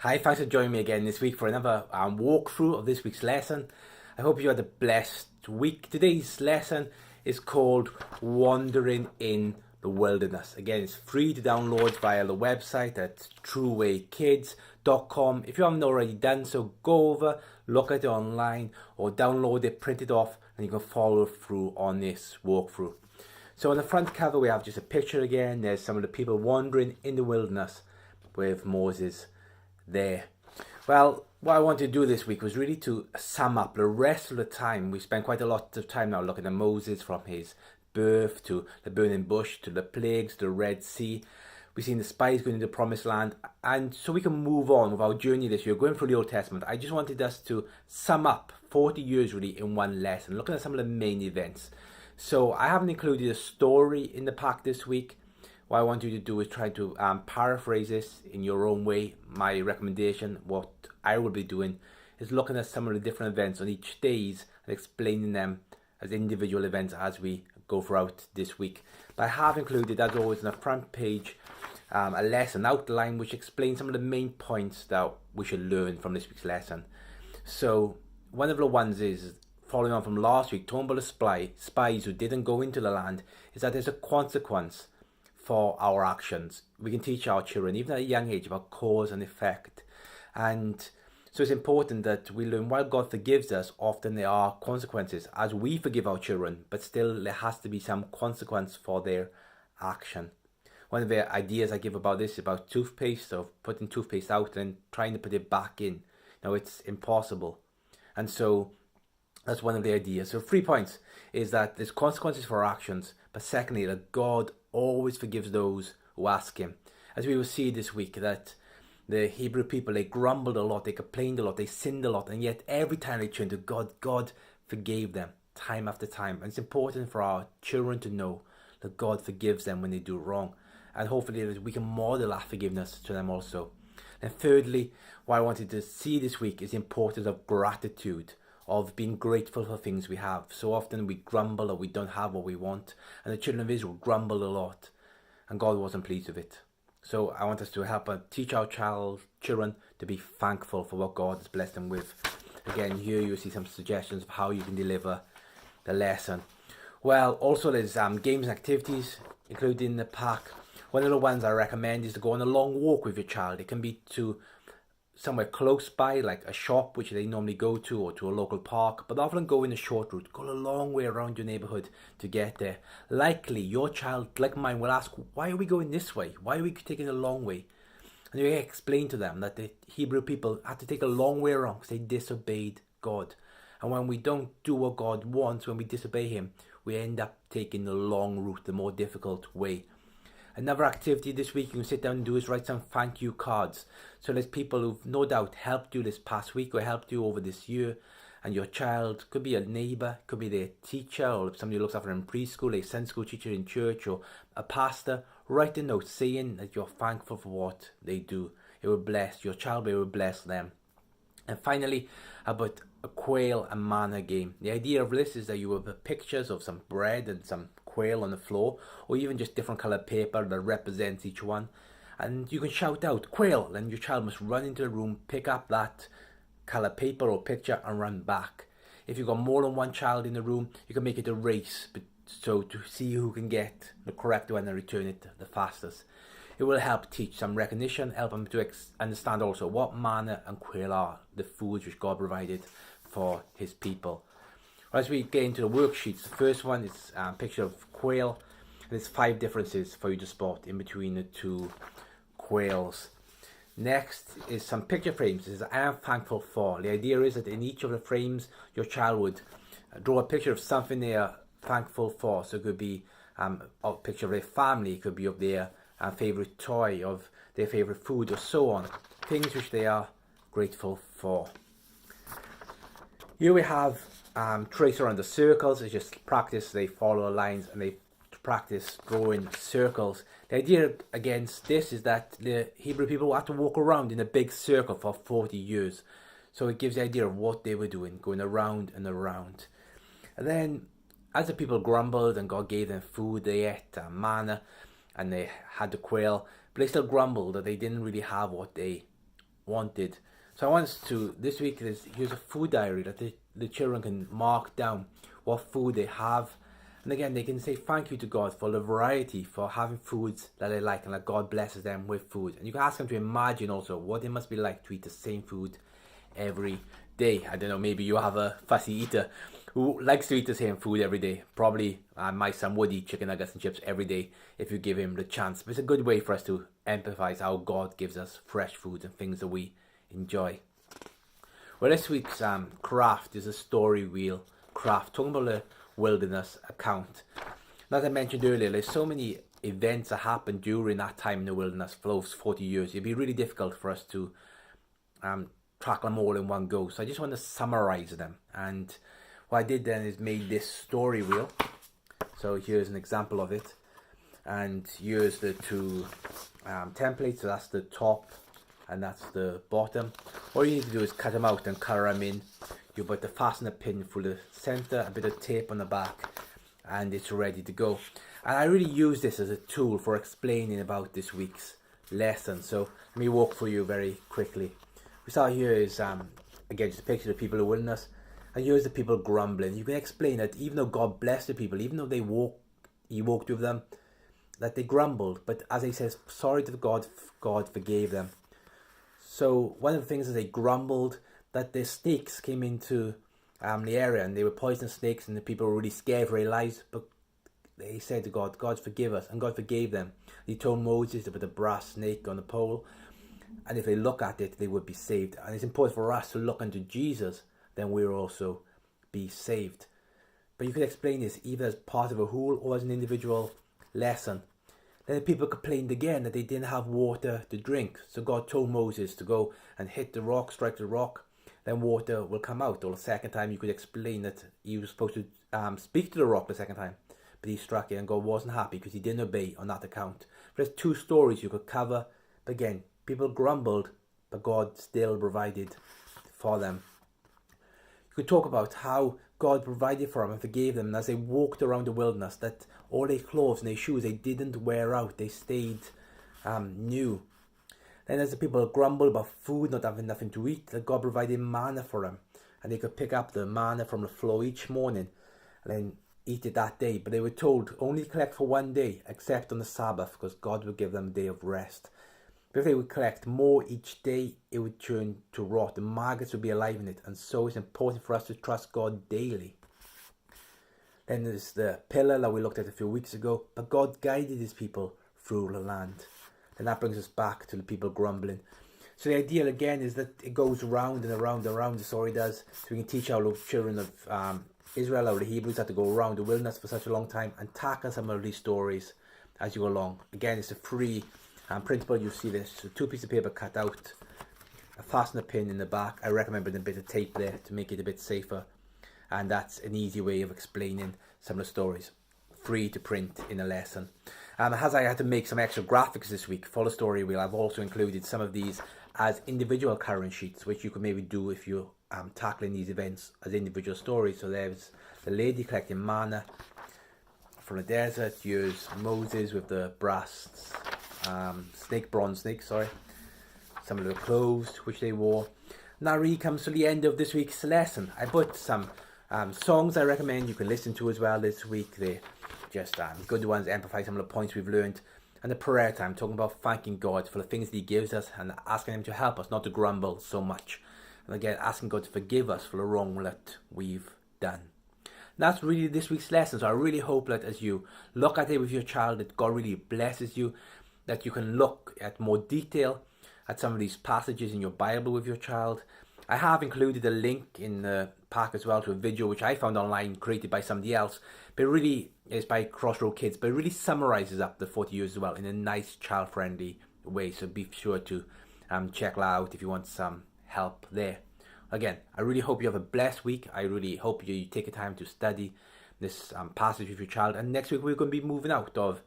Hi, thanks for joining me again this week for another walkthrough of this week's lesson. I hope you had a blessed week. Today's lesson is called Wandering in the Wilderness. Again, it's free to download via the website at truewaykids.com. If you haven't already done so, go over, look at it online, or download it, print it off, and you can follow through on this walkthrough. So on the front cover, we have just a picture again. There's some of the people wandering in the wilderness with Moses there. Well, what I wanted to do this week was really to sum up the rest of the time. We spent quite a lot of time now looking at Moses from his birth to the burning bush to the plagues to the Red Sea. We've seen the spies going into the promised land, and so we can move on with our journey this year going through the Old Testament. I just wanted us to sum up 40 years really in one lesson, looking at some of the main events. So I haven't included a story in the pack this week. What I want you to do is try to paraphrase this in your own way. My recommendation, what I will be doing, is looking at some of the different events on each days and explaining them as individual events as we go throughout this week. But I have included, as always, on the front page, a lesson outline which explains some of the main points that we should learn from this week's lesson. So one of the ones is, following on from last week, talking about the spies who didn't go into the land, is that there's a consequence for our actions. We can teach our children, even at a young age, about cause and effect. And so it's important that we learn while God forgives us, often there are consequences as we forgive our children, but still there has to be some consequence for their action. One of the ideas I give about this is about toothpaste, of putting toothpaste out and trying to put it back in. Now it's impossible. And so that's one of the ideas. So 3 points is that there's consequences for our actions, but secondly, that God always forgives those who ask him. As we will see this week, that the Hebrew people, they grumbled a lot, they complained a lot, they sinned a lot, and yet every time they turned to God, God forgave them time after time. And it's important for our children to know that God forgives them when they do wrong, and hopefully that we can model that forgiveness to them also. And thirdly, what I wanted to see this week is the importance of gratitude, of being grateful for things we have. So often we grumble or we don't have what we want, and the children of Israel grumbled a lot, and God wasn't pleased with it. So I want us to help teach our children to be thankful for what God has blessed them with. Again, here you see some suggestions of how you can deliver the lesson. Well, also there's games and activities included in the pack. One of the ones I recommend is to go on a long walk with your child. It can be to somewhere close by, like a shop which they normally go to, or to a local park, but often go in a short route. Go a long way around your neighborhood to get there. Likely your child, like mine, will ask, why are we going this way? Why are we taking a long way? And you explain to them that the Hebrew people had to take a long way around because they disobeyed God. And when we don't do what God wants, when we disobey him, we end up taking the long route, the more difficult way. Another activity this week you can sit down and do is write some thank you cards. So there's people who've no doubt helped you this past week or helped you over this year, and your child could be a neighbour, could be their teacher, or somebody who looks after them in preschool, a Sunday school teacher in church, or a pastor. Write a note saying that you're thankful for what they do. It will bless your child, but it will bless them. And finally, about a quail and manna game. The idea of this is that you will put pictures of some bread and some quail on the floor, or even just different coloured paper that represents each one, and you can shout out quail, and your child must run into the room, pick up that coloured paper or picture and run back. If you've got more than one child in the room, you can make it a race, so to see who can get the correct one and return it the fastest. It will help teach some recognition, help them to understand also what manna and quail are, the foods which God provided for his people. As we get into the worksheets, the first one is a picture of quail. There's 5 differences for you to spot in between the two quails. Next is some picture frames. This is I am thankful for. The idea is that in each of the frames, your child would draw a picture of something they are thankful for. So it could be a picture of their family, it could be of their favourite toy, of their favourite food, or so on. Things which they are grateful for. Here we have trace around the circles. It's just practice. They follow lines and they practice drawing circles. The idea against this is that the Hebrew people had to walk around in a big circle for 40 years. So it gives the idea of what they were doing, going around and around. And then as the people grumbled and God gave them food, they ate manna and they had the quail, but they still grumbled that they didn't really have what they wanted. So I want us to, this week, here's a food diary that the children can mark down what food they have. And again, they can say thank you to God for the variety, for having foods that they like, and that God blesses them with food. And you can ask them to imagine also what it must be like to eat the same food every day. I don't know, maybe you have a fussy eater who likes to eat the same food every day. Probably my son would eat chicken nuggets and chips every day if you give him the chance. But it's a good way for us to empathize how God gives us fresh foods and things that we enjoy. Well, this week's craft is a story wheel craft, talking about the wilderness account. And as I mentioned earlier, there's so many events that happened during that time in the wilderness for those 40 years. It'd be really difficult for us to track them all in one go. So I just want to summarize them. And what I did then is made this story wheel. So here's an example of it. And here's the two templates. So that's the top and that's the bottom. All you need to do is cut them out and colour them in. You put the fastener pin through the centre, a bit of tape on the back, and it's ready to go. And I really use this as a tool for explaining about this week's lesson. So let me walk through you very quickly. We saw here is, again, just a picture of the people in the wilderness. And here's the people grumbling. You can explain that even though God blessed the people, even though he walked with them, that they grumbled. But as he says, sorry to God, God forgave them. So one of the things is they grumbled that the snakes came into the area, and they were poisonous snakes, and the people were really scared for their lives. But they said to God, God forgive us, and God forgave them. He told Moses to put a brass snake on the pole, and if they look at it, they would be saved. And it's important for us to look unto Jesus, then we'll also be saved. But you could explain this either as part of a whole or as an individual lesson. Then the people complained again that they didn't have water to drink. So God told Moses to go and hit the rock, strike the rock, then water will come out. Or the second time you could explain that he was supposed to speak to the rock the second time, but he struck it and God wasn't happy because he didn't obey on that account. But there's two stories you could cover. But again, people grumbled, but God still provided for them. You could talk about how God provided for them and forgave them, and as they walked around the wilderness, that all their clothes and their shoes, they didn't wear out, they stayed new. Then as the people grumbled about food, not having nothing to eat, that God provided manna for them, and they could pick up the manna from the floor each morning and then eat it that day. But they were told only to collect for one day, except on the Sabbath, because God would give them a day of rest. But if they would collect more each day, it would turn to rot. The maggots would be alive in it. And so it's important for us to trust God daily. Then there's the pillar that we looked at a few weeks ago. But God guided his people through the land. And that brings us back to the people grumbling. So the idea again is that it goes round and around and around. The story does. So we can teach our children of Israel, or the Hebrews, had to go around the wilderness for such a long time and tackle some of these stories as you go along. Again, it's a free printable. You see this, so 2 pieces of paper cut out, a fastener pin in the back. I recommend putting a bit of tape there to make it a bit safer, and that's an easy way of explaining some of the stories. Free to print in a lesson. As I had to make some extra graphics this week for the story wheel, I've also included some of these as individual current sheets, which you could maybe do if you're tackling these events as individual stories. So there's the lady collecting manna from the desert. Here's Moses with the brass bronze snake, some of the clothes which they wore. Now really comes to the end of this week's lesson. I put some songs I recommend you can listen to as well this week. They're just good ones, amplify some of the points we've learned. And the prayer time, talking about thanking God for the things that he gives us and asking him to help us not to grumble so much. And again, asking God to forgive us for the wrong that we've done. And that's really this week's lesson. So I really hope that as you look at it with your child, that God really blesses you, that you can look at more detail at some of these passages in your Bible with your child. I have included a link in the pack as well to a video which I found online, created by somebody else, but it really is by Crossroad Kids, but it really summarizes up the 40 years as well in a nice child-friendly way. So be sure to check that out if you want some help there. Again, I really hope you have a blessed week. I really hope you take the time to study this passage with your child. And next week we're going to be moving out of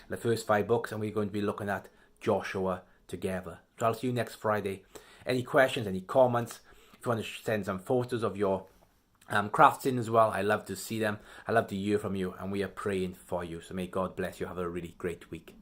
the first 5 books, and we're going to be looking at Joshua together. So I'll see you next Friday. Any questions, any comments, if you want to send some photos of your crafts in as well, I love to see them. I love to hear from you, and we are praying for you. So may God bless you. Have a really great week.